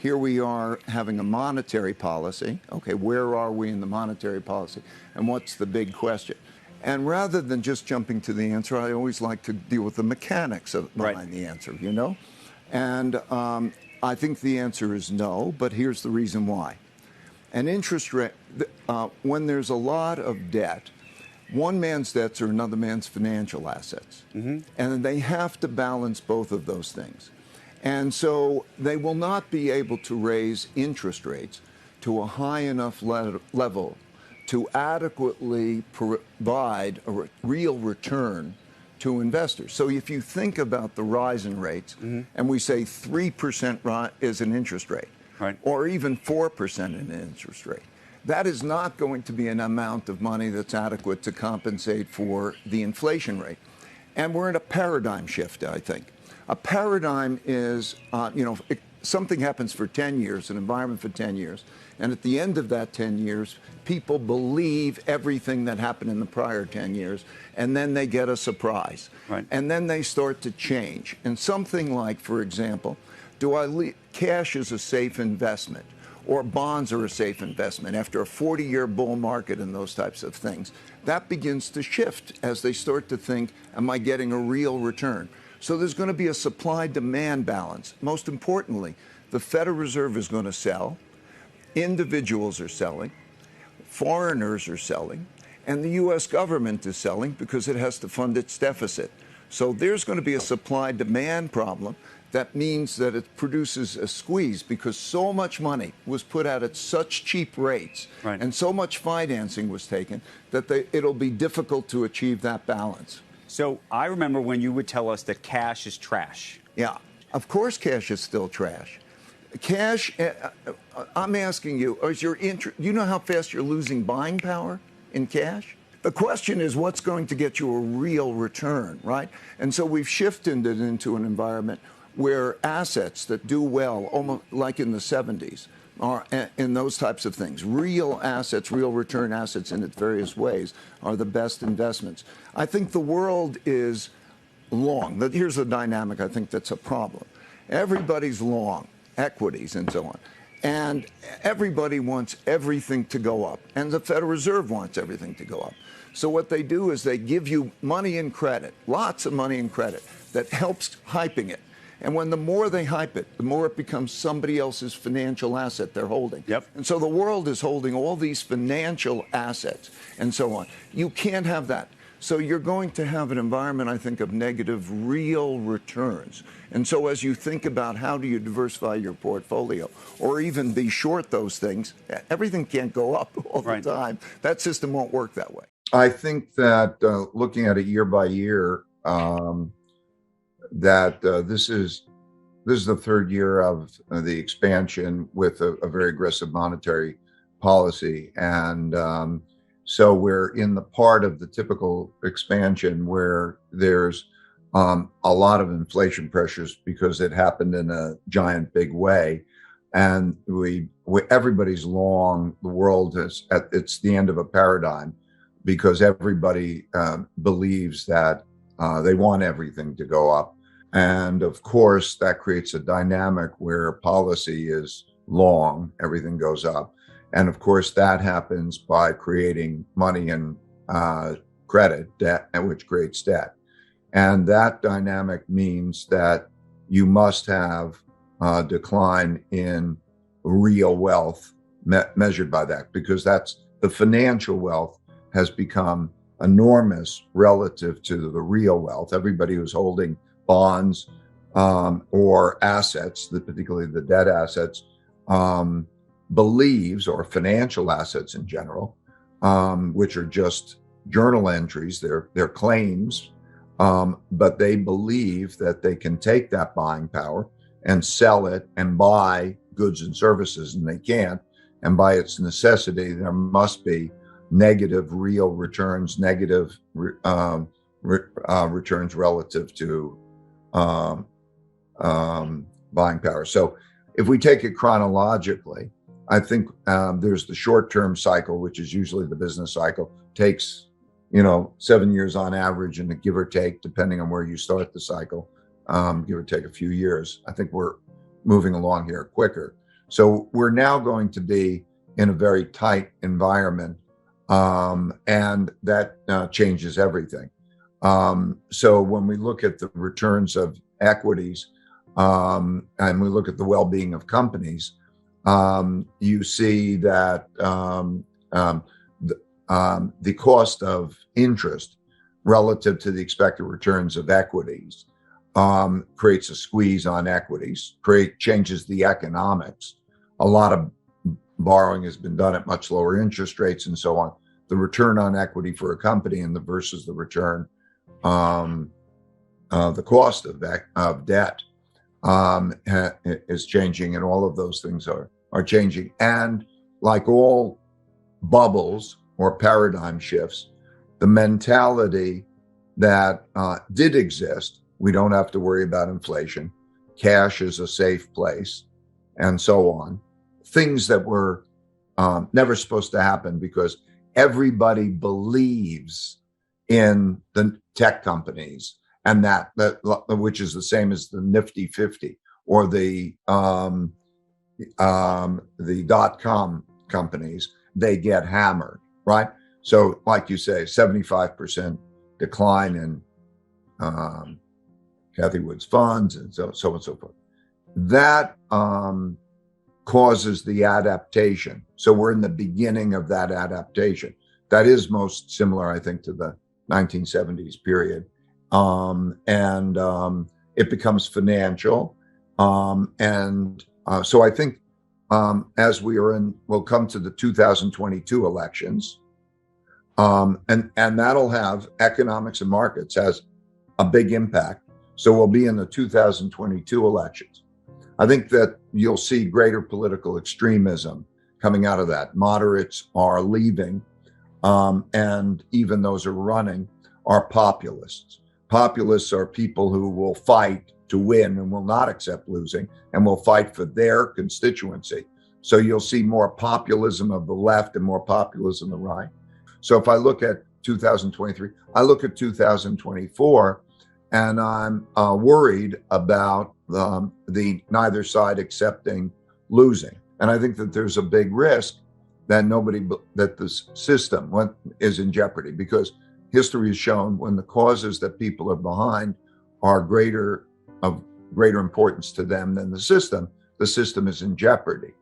here we are having a monetary policy. Okay, where are we in the monetary policy? And what's the big question? And rather than just jumping to the answer, I always like to deal with the mechanics behind the answer, you know? And I think the answer is no, but here's the reason why. An interest rate, when there's a lot of debt, one man's debts are another man's financial assets. And they have to balance both of those things. And so they will not be able to raise interest rates to a high enough level to adequately provide a real return to investors. So if you think about the rise in rates, and we say 3% is an interest rate, or even 4% in an interest rate, that is not going to be an amount of money that's adequate to compensate for the inflation rate. And we're in a paradigm shift, I think. A paradigm is, something happens for 10 years, an environment for 10 years, and at the end of that 10 years, people believe everything that happened in the prior 10 years, and then they get a surprise. And then they start to change. And something like, for example, cash is a safe investment, or bonds are a safe investment after a 40-year bull market and those types of things. That begins to shift as they start to think, am I getting a real return? So there's going to be a supply-demand balance. Most importantly, the Federal Reserve is going to sell, individuals are selling, foreigners are selling, and the U.S. government is selling because it has to fund its deficit. So there's going to be a supply-demand problem. That means that it produces a squeeze because so much money was put out at such cheap rates and so much financing was taken that it'll be difficult to achieve that balance. So I remember when you would tell us that cash is trash. Yeah, of course cash is still trash. Cash, I'm asking you, you know how fast you're losing buying power in cash? The question is what's going to get you a real return, right? And so we've shifted it into an environment where assets that do well, almost like in the 70s, are in those types of things. Real assets, real return assets in its various ways are the best investments. I think the world is long. Here's the dynamic I think that's a problem. Everybody's long, equities and so on. And everybody wants everything to go up. And the Federal Reserve wants everything to go up. So what they do is they give you money and credit, lots of money and credit, that helps hyping it. And when the more they hype it, the more it becomes somebody else's financial asset they're holding. And so the world is holding all these financial assets and so on. You can't have that. So you're going to have an environment, I think, of negative real returns. And so as you think about how do you diversify your portfolio or even be short those things, everything can't go up all the time. That system won't work that way. I think that looking at it year by year, this is the third year of the expansion with a very aggressive monetary policy. And so we're in the part of the typical expansion where there's a lot of inflation pressures because it happened in a giant big way. And everybody's long, the world it's the end of a paradigm because everybody believes that they want everything to go up. And of course, that creates a dynamic where policy is long, everything goes up. And of course, that happens by creating money and credit, debt, which creates debt. And that dynamic means that you must have a decline in real wealth measured by that, because that's the financial wealth has become enormous relative to the real wealth. Everybody who's holding bonds or assets, particularly the debt assets, believes, or financial assets in general, which are just journal entries, they're claims, but they believe that they can take that buying power and sell it and buy goods and services, and they can't. And by its necessity, there must be negative real returns, negative returns relative to buying power. So if we take it chronologically, I think there's the short-term cycle, which is usually the business cycle, takes 7 years on average, and give or take, depending on where you start the cycle, give or take a few years. I think we're moving along here quicker. So we're now going to be in a very tight environment, and that changes everything. So when we look at the returns of equities, and we look at the well-being of companies, you see that the cost of interest relative to the expected returns of equities creates a squeeze on equities, changes the economics. A lot of borrowing has been done at much lower interest rates and so on. The return on equity for a company and versus the return, the cost of debt is changing, and all of those things are changing. And like all bubbles or paradigm shifts, the mentality that did exist, we don't have to worry about inflation, cash is a safe place, and so on. Things that were never supposed to happen because everybody believes in the tech companies, and that which is the same as the Nifty 50 or the .com companies. They get hammered, right? So, like you say, 75% decline in Cathie Wood's funds, and so on and so forth. That causes the adaptation. So we're in the beginning of that adaptation. That is most similar, I think, to the 1970s period. It becomes financial. So I think as we'll come to the 2022 elections, and that'll have economics and markets has a big impact. So we'll be in the 2022 elections. I think that you'll see greater political extremism coming out of that. Moderates are leaving, and even those who are running are populists. Populists are people who will fight to win and will not accept losing and will fight for their constituency. So you'll see more populism of the left and more populism of the right. So if I look at 2023, I look at 2024, and I'm worried about the neither side accepting losing. And I think that there's a big risk that that the system is in jeopardy, because history has shown when the causes that people are behind are of greater importance to them than the system is in jeopardy.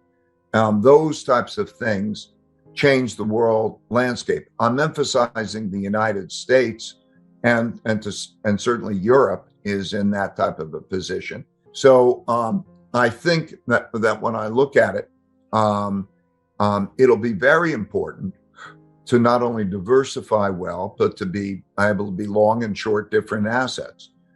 Those types of things change the world landscape. I'm emphasizing the United States, and certainly Europe is in that type of a position. So I think that when I look at it, it'll be very important to not only diversify well, but to be able to be long and short different assets.